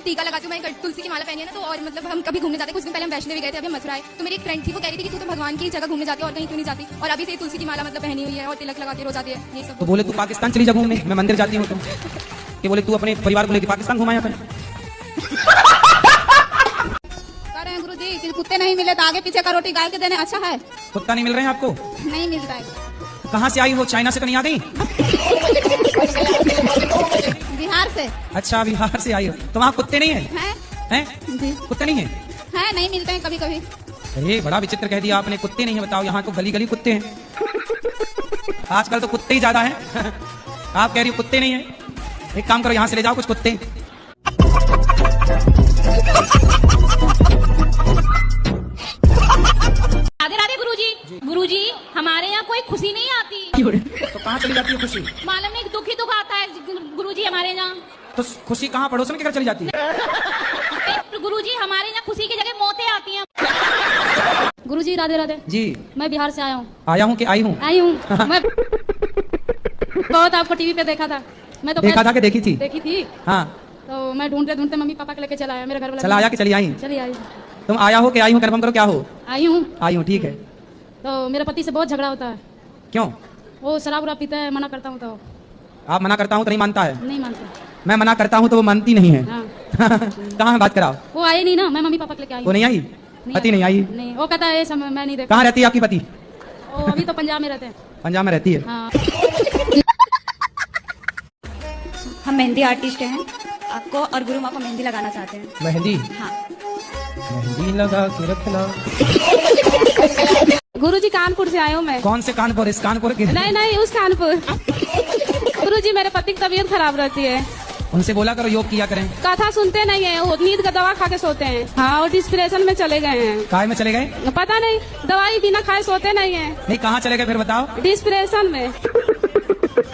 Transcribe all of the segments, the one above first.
टीका लगाती हूँ, मैं तुलसी की माला पहनी है ना, तो और मतलब हम कभी घूमने जाते हैं। कुछ दिन पहले हम वैष्णो देवी गए थे, अभी मथुरा है, तो मेरी एक फ्रेंड थी, वो कह रही थी कि तू तो भगवान की जगह घूमने जाती है और कहीं क्यों नहीं जाती, और अभी से तुलसी की माला मतलब पहनी हुई है और तिलक लगाती है, रोज आती है, ये सब। तो बोले तू पाकिस्तान चली जा घूमने, मैं मंदिर जाती हूँ, तो कि बोले तू अपने परिवार को लेकर पाकिस्तान घुमाया था। गुरु जी कुत्ते नहीं मिले तो आगे पीछे का रोटी गाय के देने अच्छा है। कुत्ता नहीं मिल रहे हैं आपको? नहीं मिल रहा है। कहाँ से आई हो? चाइना से तो नहीं आ गई? बिहार से। अच्छा बिहार से आई हो, तो वहाँ कुत्ते नहीं है? हैं? जी कुत्ते नहीं है? नहीं मिलते हैं कभी कभी। अरे बड़ा विचित्र कह दिया आपने, कुत्ते नहीं है। बताओ, यहाँ तो गली गली कुत्ते हैं। आजकल तो कुत्ते ही ज्यादा हैं। आप कह रही हो कुत्ते नहीं है? एक काम करो, यहाँ से ले जाओ कुछ कुत्ते। राधे राधे गुरुजी। गुरुजी हमारे यहाँ कोई खुशी नहीं आती। तो कहाँ चली जाती है खुशी? मालूम नहीं, दुख ही दुख आता है गुरुजी हमारे यहाँ। तो खुशी कहाँ, पड़ोसन के घर चली जाती है? गुरुजी हमारे यहाँ खुशी की जगह मौतें आती हैं। गुरुजी राधे राधे जी। मैं बिहार से आया हूँ। आया हूँ कि आई हूँ? आई हूँ। मैं बहुत आपको टीवी पे देखा था। मैं तो देखा था कि देखी थी? देखी थी। हाँ। तो मैं ढूंढते ढूंढते मम्मी पापा के लेके चला आया, मेरे घर वाला। चला आया कि चली आई? चली आई। तुम आया हो कि आई हूँ, कंफर्म करो क्या हो? आई हूँ। आई हूँ, ठीक है। तो मेरे पति से बहुत झगड़ा होता है। क्यों? वो शराब उराब पीता है, मना करता हूँ तो आप मना करता हूँ तो नहीं मानता है? नहीं मानता। मैं मना करता हूँ तो वो मानती नहीं है। हाँ। कहाँ बात कराओ? वो आई नहीं ना, मैं मम्मी पापा के लेके आई। वो नहीं आई? पति नहीं आई? नहीं, वो कहता है समय मैं नहीं देखा। कहाँ रहती है आपकी पति? वो अभी तो पंजाब में रहते हैं। पंजाब में रहती है? हाँ। हम मेहंदी आर्टिस्ट हैं, आपको और गुरु माँ को मेहंदी लगाना चाहते हैं। मेहंदी? हाँ। मेहंदी लगा के रखना। गुरुजी कानपुर से आया हूँ मैं। कौन से कानपुर? इस कानपुर के? नहीं उस कानपुर। गुरुजी मेरे पति की तबीयत खराब रहती है। उनसे बोला करो योग किया करें। कथा सुनते नहीं है, वो नींद का दवा खा के सोते हैं। हाँ, और डिस्प्रेशन में चले गए हैं। काय में चले गए? पता नहीं, दवाई बिना खाए सोते नहीं है। नहीं, कहाँ चले गए फिर बताओ? डिस्प्रेशन में।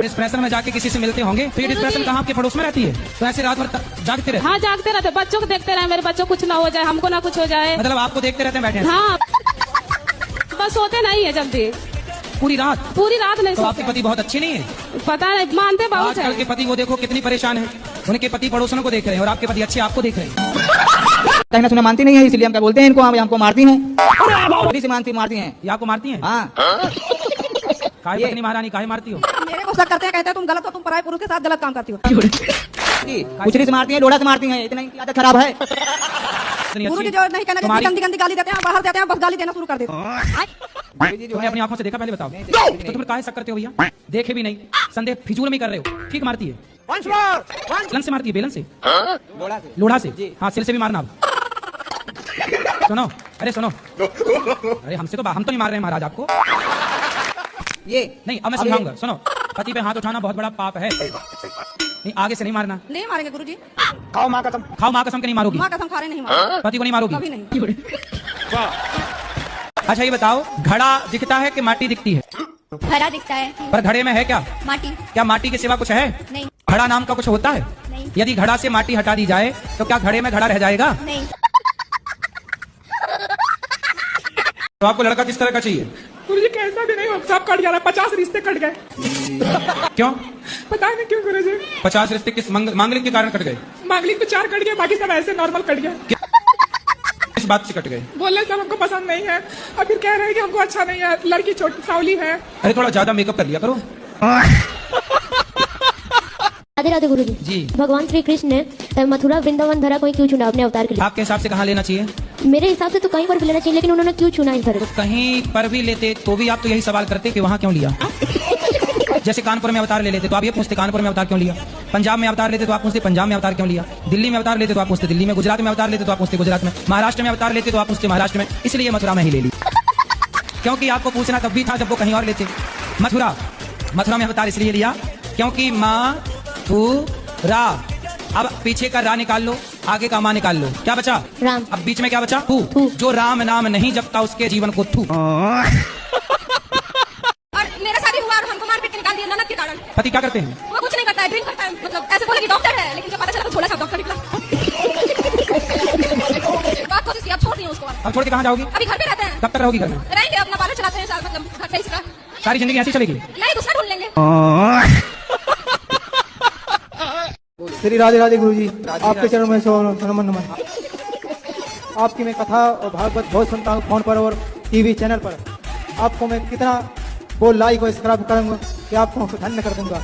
डिस्प्रेशन में जाके किसी से मिलते होंगे, तो ये डिस्प्रेशन कहाँ आपके पड़ोस में रहती है? तो ऐसे रात भर जागते रहते? हाँ जागते रहते, बच्चों को देखते रहे, मेरे बच्चों कुछ ना हो जाए, हमको ना कुछ हो जाए। मतलब आपको देखते रहते हैं बैठे? हाँ, बस सोते नहीं है जल्दी। पूरी रात? पूरी रात नहीं तो सोते। आपके पति बहुत अच्छे नहीं है? पता नहीं, मानते बहुत आजकल है। के पति वो देखो कितनी परेशान है, उनके पति पड़ोसनों को देख रहे हैं और आपके पति अच्छे आपको देख रहे हैं। कहना सुना मानती नहीं है, इसलिए हम क्या बोलते हैं इनको, हमको मारती हैं। से मारती हैं। ये आपको मारती हैं? हाँ। काहे पत्नी महारानी काहे मारती हो? मेरे को शक करते हैं, कहते हैं तुम गलत हो, तुम पराये पुरुष के साथ गलत काम करती हो। कुचरी से मारती हैं, लोढ़ा से मारती हैं, इतना इनकी आदत खराब है। गुरु जी जो नहीं कहना चाहिए, गंदी गंदी गाली देते हैं, बाहर जाते हैं बस गाली देना शुरू कर देते हैं। तुमने अपनी आंखों से देखा? पहले बताओ। तो तुम काहे शक करते हो भैया? देखे भी नहीं, संदेह फिजूल में कर रहे हो। ठीक मारती है? बेलन से मारती है? बेलन से? लोढ़ा से? हाँ, सिर से भी मारना। सुनो, अरे सुनो, अरे हमसे तो हम तो नहीं मार रहे हैं महाराज आपको। ये नहीं, अब मैं समझाऊंगा। सुनो, पति पे हाथ उठाना बहुत बड़ा पाप है। नहीं, आगे से नहीं मारना। नहीं मारेंगे गुरु जी। खाओ माँ कसम। खाओ माँ कसम के नहीं मारोगी? माँ कसम खा रहे नहीं मारेंगे। पति को नहीं मारोगी? कभी नहीं। अच्छा ये बताओ, घड़ा दिखता है कि माटी दिखती है? हरा दिखता है। पर घड़े में है क्या? माटी। क्या माटी के सिवा कुछ है? नहीं। घड़ा नाम का कुछ होता है? नहीं। यदि घड़ा से माटी हटा दी जाए तो क्या घड़े में घड़ा रह जाएगा? नहीं। तो आपको लड़का किस तरह का चाहिए? गुरुजी कैसा भी नहीं हो, सब कट जा रहा है, 50 रिश्ते कट गए। क्यों? पता नहीं क्यों गुरुजी। 50 रिश्ते किस मांगलिक के कारण कट गए? मांगलिक तो 4 कट गए, बाकी सब ऐसे नॉर्मल कट गए। किस बात से कट गए? बोले सब हमको पसंद नहीं है, और फिर कह रहे हैं कि हमको अच्छा नहीं है, लड़की छोटी सावली है। अरे थोड़ा ज्यादा मेकअप कर लिया करो। राधे राधे गुरुजी। जी। भगवान श्री कृष्ण ने मथुरा वृंदावन धरा कोई क्यों चुना अपने अवतार के लिए? आपके हिसाब से कहाँ लेना चाहिए? मेरे हिसाब से तो कहीं पर भी लेना चाहिए, लेकिन उन्होंने क्यों चुना इधर? तो कहीं पर भी लेते तो भी आप तो यही सवाल करते कि वहाँ क्यों लिया। जैसे कानपुर में अवतार ले लेते तो आप ये पूछते कानपुर में अवतार क्यों लिया। पंजाब में अवतार लेते तो आप पूछते पंजाब में अवतार क्यों लिया। दिल्ली में अवतार लेते तो आप पूछते दिल्ली में। गुजरात में अवतार लेते तो आप पूछते गुजरात में। महाराष्ट्र में अवतार लेते तो आप पूछते महाराष्ट्र में। इसलिए मथुरा में ही ले ली, क्योंकि आपको पूछना तब भी था जब वो कहीं और लेते। मथुरा में अवतार इसलिए लिया क्योंकि रा। अब पीछे का रा निकाल लो, आगे का माँ निकाल लो, क्या बचा? राम। अब बीच में क्या बचा? जो राम नाम नहीं जपता उसके जीवन को थू। और मेरा शादी हुआ और हमको मारपीट के निकाल दिया ननद के कारण। पति क्या करते हैं? वो कुछ नहीं करता है, ड्रिंक करता है, मतलब ऐसे बोले कि डॉक्टर है, लेकिन जब पता चला तो थोड़ा सा डॉक्टर निकला। बात कोशिश की, अब छोड़ दिया उसको। अब छोड़ के कहाँ जाओगी? अभी घर पे रहते हैं। कब तक रहोगी घर में? रहेंगे, अपना पार्लर चलाते हैं, मतलब घर पे ही सीखा। सारी जिंदगी ऐसी चलेगी? नहीं, दूसरा ढूंढ लेंगे। श्री राधे राधे गुरु जी, आपके चरणों में सो नमन नमन। आपकी मैं कथा और भागवत बहुत सुनता हूँ फोन पर और टीवी चैनल पर। आपको मैं कितना वो लाइक और सब्सक्राइब करूंगा कि आपको धन्य कर दूंगा।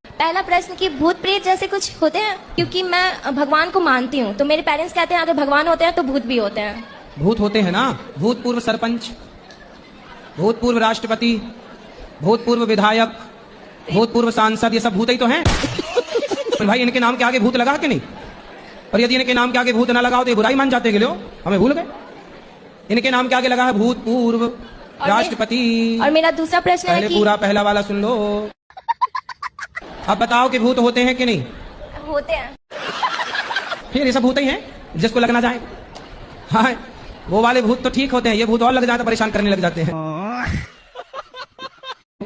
पहला प्रश्न कि भूत प्रेत जैसे कुछ होते हैं, क्योंकि मैं भगवान को मानती हूँ, तो मेरे पेरेंट्स कहते हैं अगर भगवान होते हैं तो भूत भी होते हैं। भूत होते हैं ना, भूतपूर्व सरपंच, भूतपूर्व राष्ट्रपति, भूतपूर्व विधायक, भूतपूर्व सांसद, ये सब भूत ही तो हैं। तो भाई इनके नाम के आगे भूत लगा कि नहीं? और यदि इनके नाम के आगे भूत ना लगाओ तो ये बुराई मान जाते लो, हमें भूल गए। इनके नाम के आगे लगा है भूतपूर्व राष्ट्रपति। और मेरा दूसरा प्रश्न है कि पूरा पहला वाला सुन लो। अब बताओ कि भूत होते हैं कि नहीं? होते हैं। फिर ये सब भूत ही हैं जिसको लगना चाहे। हाँ, वो वाले भूत तो ठीक होते हैं, ये भूत और लग जाते परेशान करने लग जाते हैं।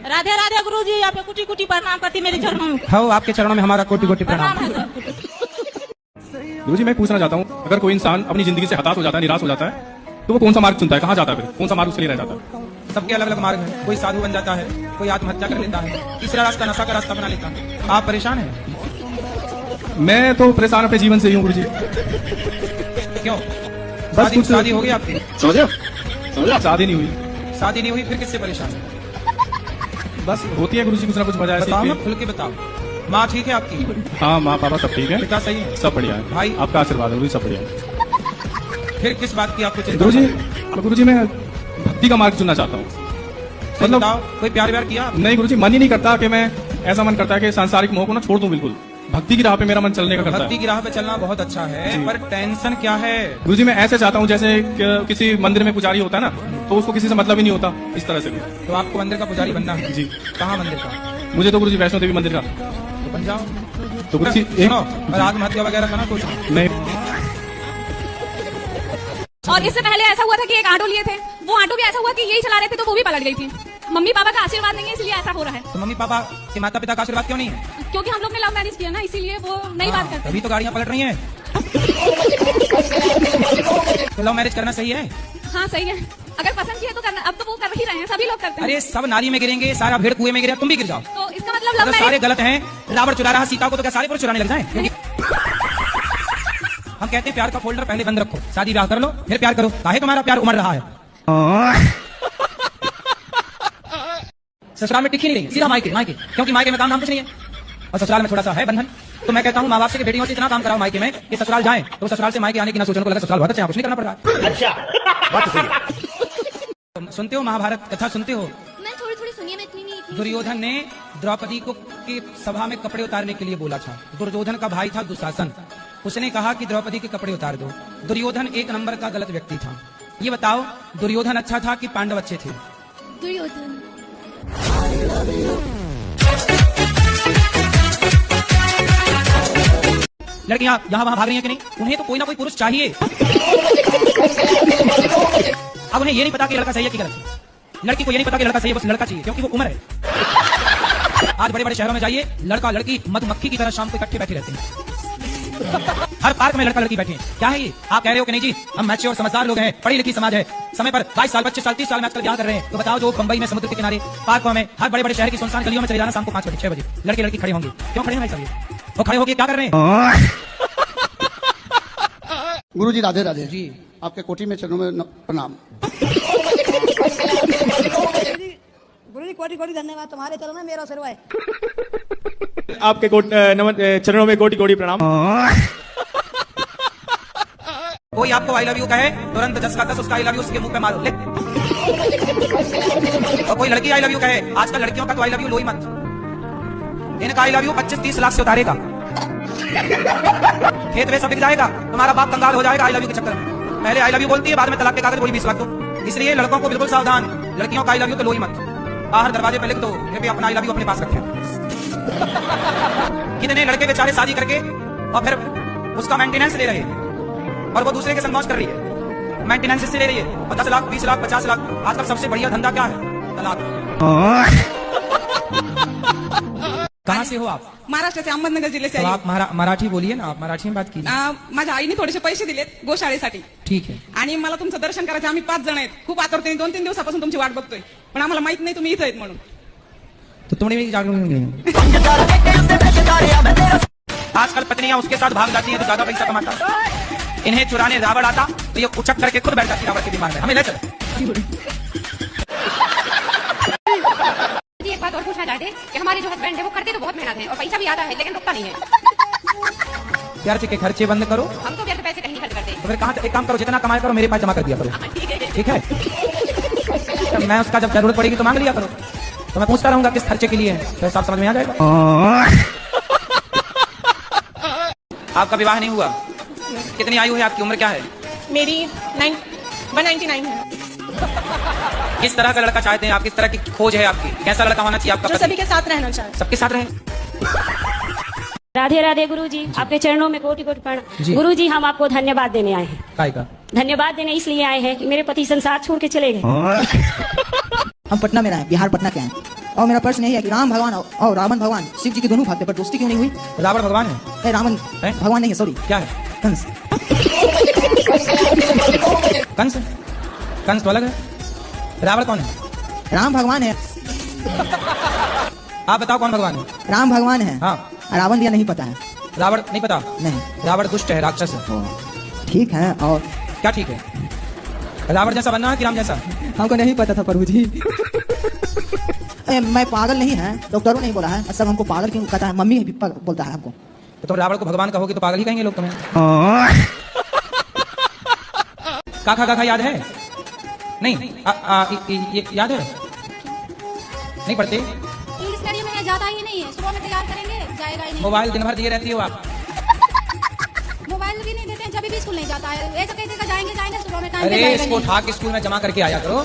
राधे राधे गुरु जी, आप कुटी कुटी प्रणाम करती मेरे चरणों में। हाँ, आपके चरणों में हमारा कोटि कोटि प्रणाम। गुरुजी मैं पूछना चाहता हूँ, अगर कोई इंसान अपनी जिंदगी से हताश हो जाता है, निराश हो जाता है, तो वो कौन सा मार्ग चुनता है, कहाँ जाता है, फिर कौन सा मार्ग उसके लिए रह जाता है? सबके अलग अलग मार्ग हैं। कोई साधु बन जाता है, कोई आत्महत्या कर लेता है, तीसरा रास्ता नशा का रास्ता बना लेता है। आप परेशान हैं? मैं तो परेशान अपने जीवन से ही हूँ गुरुजी। क्यों? बस कुछ शादी हो गई आपकी? शादी नहीं हुई। शादी नहीं हुई, फिर किससे परेशान है? बस होती है गुरुजी कुछ ना कुछ वजह बताओ ना, ऐसी। खुल के बताओ। माँ ठीक है आपकी? हाँ, माँ पापा सब ठीक है, पिता सही है? सब बढ़िया है भाई? आपका आशीर्वाद है गुरुजी, सब बढ़िया है। फिर किस बात की आपको चिंता? गुरुजी मैं भक्ति का मार्ग चुनना चाहता हूँ। मतलब बताओ, कोई प्यार व्यार किया? नहीं गुरुजी, मन ही नहीं करता कि मैं, ऐसा मन करता है कि सांसारिक मोह को ना छोड़ दूं बिल्कुल। भक्ति की राह पे मेरा मन चलने का करता भक्ति है। की राह पे चलना बहुत अच्छा है, पर टेंशन क्या है? गुरुजी मैं ऐसे चाहता हूँ जैसे किसी मंदिर में पुजारी होता है ना, तो उसको किसी से मतलब ही नहीं होता, इस तरह से। तो आपको मंदिर का पुजारी बनना है? जी। कहाँ मंदिर का? मुझे तो गुरुजी वैष्णो देवी मंदिर का। तो बन जाओ। तो गुरुजी सुनो, और आत्महत्या वगैरह का ना कुछ नहीं। और इससे पहले ऐसा हुआ था कि एक ऑटो लिए थे, वो ऑटो भी ऐसा हुआ कि यही चला रहे थे तो वो भी पलट गई थी। मम्मी पापा का आशीर्वाद नहीं है, इसलिए ऐसा हो रहा है। तो मम्मी पापा के माता पिता का आशीर्वाद क्यों नहीं है? क्योंकि हम लोग ने लव मैरिज किया ना, इसीलिए वो नहीं बात करते। अभी तो गाड़ियाँ पलट रही हैं। तो लव मैरिज करना सही है? हाँ सही है, अगर पसंद किया तो करना। अब तो वो कर ही रहे हैं, सभी लोग करते हैं। अरे सब नाली में गिरेंगे, सारा भेड़ कुएं में गिरे, तुम भी गिर जाओ। तो इसका मतलब लव अगर सारे मैरिज। गलत हैं, रावण चुरा रहा सीता को, तो क्या सारे पुरुष चुराने लग जाएं? हम कहते हैं प्यार का फोल्डर पहले बंद रखो, शादी ब्याह कर लो, फिर प्यार करो। काहे तुम्हारा प्यार उमड़ रहा है? ससुराल में टिकी नहीं रही, सीधा मायके मायके, क्योंकि मायके में काम धाम कुछ नहीं है और ससुराल में थोड़ा सा है बंधन। तो मैं कहता हूँ माँ बाप से कि बेटियों से इतना काम कराओ मायके में कि ससुराल जाएं, तो ससुराल से मायके आने की ना सोचने को लगा ससुराल बहुत अच्छा है, कुछ नहीं करना पड़ रहा है। अच्छा, सुनते हो महाभारत कथा सुनते हो? मैं थोड़ी थोड़ी सुनिए, मैं इतनी नहीं। दुर्योधन ने द्रौपदी को की सभा में कपड़े उतारने के लिए बोला था। दुर्योधन का भाई था दुशासन, उसने कहा कि द्रौपदी के कपड़े उतार दो। दुर्योधन एक नंबर का गलत व्यक्ति था। ये बताओ दुर्योधन अच्छा था कि पांडव अच्छे थे? दुर्योधन। लड़कियां यहाँ वहां भाग रही हैं कि नहीं? उन्हें तो कोई ना कोई पुरुष चाहिए। अब उन्हें ये नहीं पता कि लड़का सही है कि गलत। लड़की को ये नहीं पता कि लड़का सही है, बस लड़का चाहिए, क्योंकि वो उम्र है। आज बड़े बड़े शहरों में जाइए, लड़का लड़की मधुमक्खी की तरह शाम को इकट्ठे बैठे रहते हैं। हर पार्क में लड़का लड़की बैठे हैं। क्या है ये? आप कह रहे हो कि नहीं जी हम मैच्योर समझदार लोग हैं, पढ़ी लिखी समाज है, समय पर 22 साल 25 साल 30 साल में आजकल ब्याह कर रहे हैं। तो बताओ जो बंबई में समुद्र के किनारे पार्कों में, हर बड़े बड़े शहर की सुनसान गलियों में चले जाना शाम को 5 बजे 6 बजे, लड़के लड़की खड़े होंगे। क्यों खड़े हैं भाई साहब? वो खड़े होकर क्या कर रहे हैं? गुरुजी राधे राधे जी। आपके कोटि में चरणों में प्रणाम। गुरुजी कोटि कोटि धन्यवाद, तुम्हारे चरणों में मेरा सिरवा है। आपके चरणों में कोटि कोटि प्रणाम। कोई आपको आई लव यू कहे, तुरंत 10 का 10 उसका आई लव यू उसके मुंह पे मारो ले। और कोई लड़की आई लव यू कहे, आजकल लड़कियों का तो आई लव यू लो ही मत। इनका आई लव यू 25-30 लाख से उतारेगा, खेत में सब बिक जाएगा, तुम्हारा बाप कंगाल हो जाएगा आई लव यू के चक्कर में। पहले आई लव यू बोलती है, बाद में तलाक के कागज बोली 20 लाख दो। इसलिए लड़कों को बिल्कुल सावधान, लड़कियों का आई लव यू तो लो ही मत, बाहर दरवाजे पे लिख दो, फिर भी अपना आई लव यू अपने पास रखें। कितने लड़के बेचारे शादी करके और फिर उसका मेंटेनेंस ले रहे हैं और वो दूसरे के संग मौज कर रही है, मेंटेनेंस से ले रही है, और 10 लाख 20 लाख 50 लाख। आजकल सबसे बढ़िया धंधा क्या है? तलाक। कहाँ से हो आप? महाराष्ट्राचे अहमदनगर जिल्ह्याचे तो आहे. आप मराठी बोलिए ना, आप मराठी में बात कीजिए. माझ्या आईने थोडेसे पैसे दिलेत गोशाळेसाठी ठीक आहे. आणि मला तुमचं दर्शन करायचं. आम्ही 5 जण आहेत. खूप आतुरतेने 2-3 दिवसापासून तुमची वाट बघतोय, पण आम्हाला माहित नाही तुम्ही इथं आहेत म्हणून. तो तुमने मेरी जागरूक आजकल पत्नियां उसके साथ भाग जाती हैं तो ज्यादा पैसा कमाता। इन्हें चुराने रावण आता तो ये उचक करके खुद बैठ जाती रावण के दिमाग में। हमें ले चलो। एक बात और पूछना चाहते कि हमारे जो हस्बैंड है वो करते तो बहुत मेहनत है और पैसा भी आता है लेकिन रुकता नहीं है। प्यार के खर्चे बंद करो। हम तो व्यर्थ पैसे कहीं खर्च करते हैं। तो फिर कहाँ एक काम करो, जितना कमाया करो मेरे पास जमा कर दिया करो। ठीक है, तो मैं उसका जब जरूरत पड़ेगी तो मांग लिया करो। तो मैं पूछता रहूंगा किस खर्चे के लिए है, तो हिसाब समझ में आ जाएगा। आपका विवाह नहीं हुआ? कितनी आयु है आपकी, उम्र क्या है? मेरी 199 है। किस तरह का लड़का चाहते हैं आप, किस तरह की खोज है आपकी, कैसा लड़का होना चाहिए आपका? जो सभी के साथ रहना चाहिए। सबके साथ रहे। राधे राधे गुरुजी, आपके चरणों में कोटि कोटि प्रणाम। गुरुजी, हम आपको धन्यवाद देने आए हैं। काय का धन्यवाद देने इसलिए आए हैं कि मेरे पति संसार छोड़ के चले गए। हम पटना में रहे, बिहार पटना के हैं। और मेरा प्रश्न यही है कि राम भगवान और रावण भगवान शिव जी के दोनों भक्त, पर दोस्ती क्यों नहीं हुई? रावण भगवान है? रावण भगवान नहीं है, सॉरी। क्या है? कंस। कंस? कंस तो अलग है। रावण कौन है? राम भगवान है। आप बताओ कौन भगवान है? राम भगवान है। हाँ। रावण दिया नहीं पता है। रावण नहीं पता? नहीं। रावण दुष्ट है, राक्षस है। ठीक है, और क्या ठीक है? रावण जैसा बनना है कि राम जैसा? हमको नहीं पता था प्रभु जी। मैं पागल नहीं है, डॉक्टरों नहीं बोला है। सब हमको पागल क्यों कहता है, मम्मी भी बोलता है हमको। तो रावण को भगवान कहोगे तो पागल ही कहेंगे लोग तुम्हें। काका काका याद है? नहीं ये याद है? नहीं पढ़ते? इंग्लिश मीडियम में जाता ही नहीं है। सुबह में तैयार करेंगे, जाएगा ही नहीं। मोबाइल दिन भर दिए रहती हो आप। मोबाइल भी नहीं देते हैं, जब भी स्कूल नहीं जाता है। ऐसा कहते हैं जाएंगे सुबह में टाइम पे अरे जाएगा इसको नहीं। उठा के स्कूल में जमा करके आया करो।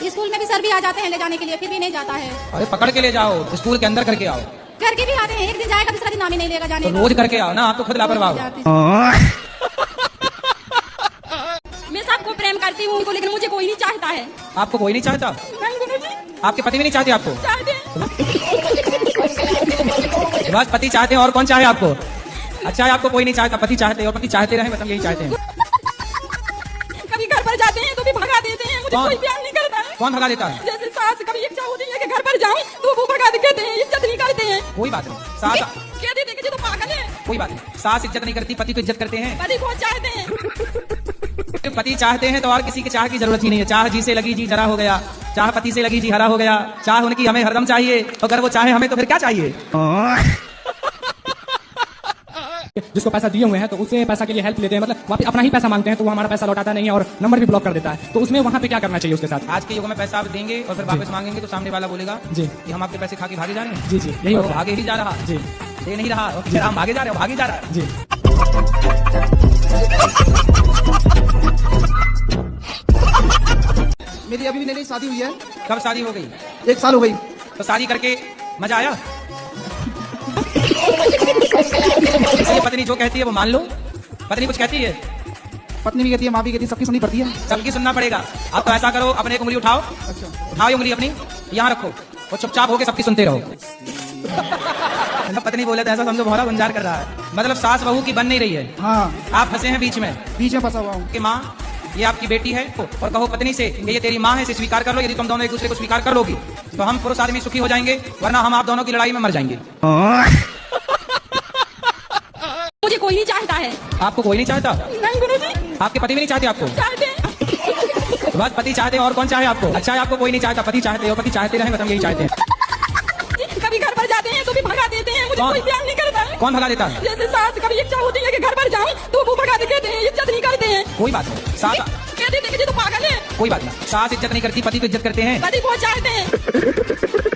स्कूल में भी सर भी आ जाते हैं ले जाने के लिए, फिर भी नहीं जाता है। अरे पकड़ के ले जाओ, स्कूल के अंदर करके आओ। करके भी आते हैं, एक दिन जाएगा दूसरा दिन नाम ही नहीं लेगा जाने तो रोज करके आओ ना, आप तो खुद लापरवाह हो। मैं सबको प्रेम करती हूँ उनको, लेकिन मुझे कोई नहीं चाहता है। आपको कोई नहीं चाहता? आपके पति भी नहीं चाहते आपको? बस पति चाहते हैं, और कौन चाहे आपको? अच्छा है आपको कोई नहीं चाहता, पति चाहते हैं, और पति चाहते रहे, बस हम यही चाहते हैं। कभी घर पर जाते हैं तो भी भगा देते हैं, मुझे कोई प्यार नहीं करता है। कौन भगा देता है? जैसे सास कभी इच्छा होती है कि घर पर जाऊं तो वो भगा देते हैं, इज्जत नहीं करते हैं। कोई बात नहीं, सास कह देते कि ये तो पागल है। कोई बात नहीं, सास इज्जत नहीं करती, पति तो इज्जत करते हैं। पति बहुत चाहते हैं। पति चाहते हैं तो और किसी की चाह की जरूरत ही नहीं है। चाह जी से लगी जी जरा हो गया, चाह पति से लगी जी हरा हो गया। चाह उनकी हमें हरदम चाहिए, अगर वो चाहे हमें तो फिर क्या चाहिए? जिसको पैसा दिए हुए हैं तो उससे पैसा के लिए हेल्प लेते हैं, मतलब वहाँ पे अपना ही पैसा मांगते हैं तो वो हमारा पैसा लौटाता नहीं है और नंबर भी ब्लॉक कर देता है। तो उसमें वहाँ पे क्या करना चाहिए उसके साथ? आज के युग में पैसा आप देंगे और फिर वापस मांगेंगे तो सामने वाला बोलेगा जी कि हम आपके पैसे खा के भागे जा रहे हैं। जी जी, यही और होता है। भागे ही जा रहा जी, दे नहीं रहा, और फिर हम भागे जा रहे हैं, भागे जा रहा है। जी। मेरी अभी भी नई शादी हुई है। कब शादी हो गई? 1 साल हो गई। तो शादी करके मजा आया? इसलिए पत्नी जो कहती है वो मान लो। पत्नी कुछ कहती है, पत्नी भी कहती है, माँ भी कहती है, सबकी सुननी पड़ती है। सबकी सुनना पड़ेगा। अब तो ऐसा करो, अपने एक उंगली उठाओ। अच्छा। उठाओ उंगली अपनी, यहाँ रखो और चुपचाप होके सबकी सुनते रहो। पत्नी बोले तो ऐसा समझो मोहरा गुंजार कर रहा है, मतलब सास बहू की बन नहीं रही है। हाँ, आप फंसे हैं बीच में फंसा हुआ हूँ। कि माँ ये आपकी बेटी है, और कहो पत्नी से कि ये तेरी माँ है, इसे स्वीकार कर लो। यदि तुम दोनों एक दूसरे को स्वीकार कर लोगी तो हम पुरुष आदमी सुखी हो जाएंगे, वरना हम आप दोनों की लड़ाई में मर जाएंगे। मुझे कोई नहीं चाहता है। आपको कोई नहीं चाहता? नहीं गुरुजी। आपके पति भी नहीं चाहते आपको? चाहते हैं। बस पति चाहते हैं, और कौन चाहे आपको? अच्छा है आपको कोई नहीं चाहता, पति चाहते हैं, और पति चाहते रहे, बस हम यही चाहते हैं। कभी घर पर जाते हैं तो भी भगा देते हैं, मुझे कोई प्यार नहीं करता है। कौन भगा देता है? जैसे सास कभी इच्छा होती है कि घर पर जाऊं तो वो भगा देते हैं, इज्जत नहीं करते हैं। कोई बात नहीं, सास कह देते हैं कि ये तो पागल है। कोई बात नहीं, सास इज्जत नहीं करती, पति तो इज्जत करते हैं। पति बहुत चाहते हैं।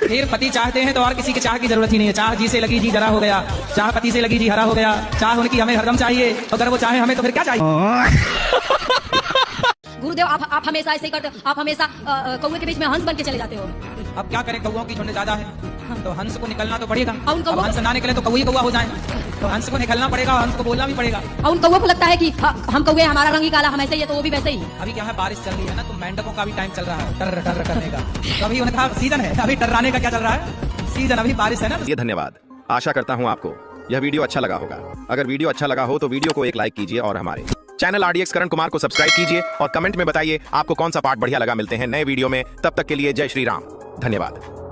फिर पति चाहते हैं तो और किसी की चाह की जरूरत ही नहीं है। चाह जी से लगी जी जरा हो गया, चाह पति से लगी जी हरा हो गया। चाह उनकी हमें हरदम चाहिए, अगर वो चाहे हमें तो फिर क्या चाहिए? गुरुदेव आप हमेशा ऐसे ही करते हो। आप हमेशा कौवे के बीच में हंस बन के चले जाते हो। अब क्या करें, कौओं की झुंड ज्यादा है तो हंस को निकलना तो पड़ेगा। उन अब हंस ना निकले तो कौई कौआ हो जाए, तो हंस को निकलना पड़ेगा, हंस को बोलना भी पड़ेगा। और उन कौवे को लगता है कि हम कौवे, हमारा रंग ही काला, हम ऐसे ही है तो वो भी वैसे ही। अभी क्या है, बारिश चल रही है ना, तो मेंढकों का भी टाइम चल रहा है टर टर करने का। तो अभी उनका सीजन है, अभी टर्राने का क्या चल रहा है, सीजन, अभी बारिश है ना। ये धन्यवाद। आशा करता हूँ आपको यह वीडियो अच्छा लगा होगा। अगर वीडियो अच्छा लगा हो तो वीडियो को एक लाइक कीजिए और हमारे चैनल RDX करण कुमार को सब्सक्राइब कीजिए और कमेंट में बताइए आपको कौन सा पार्ट बढ़िया लगा। मिलते हैं नए वीडियो में, तब तक के लिए जय श्री राम, धन्यवाद।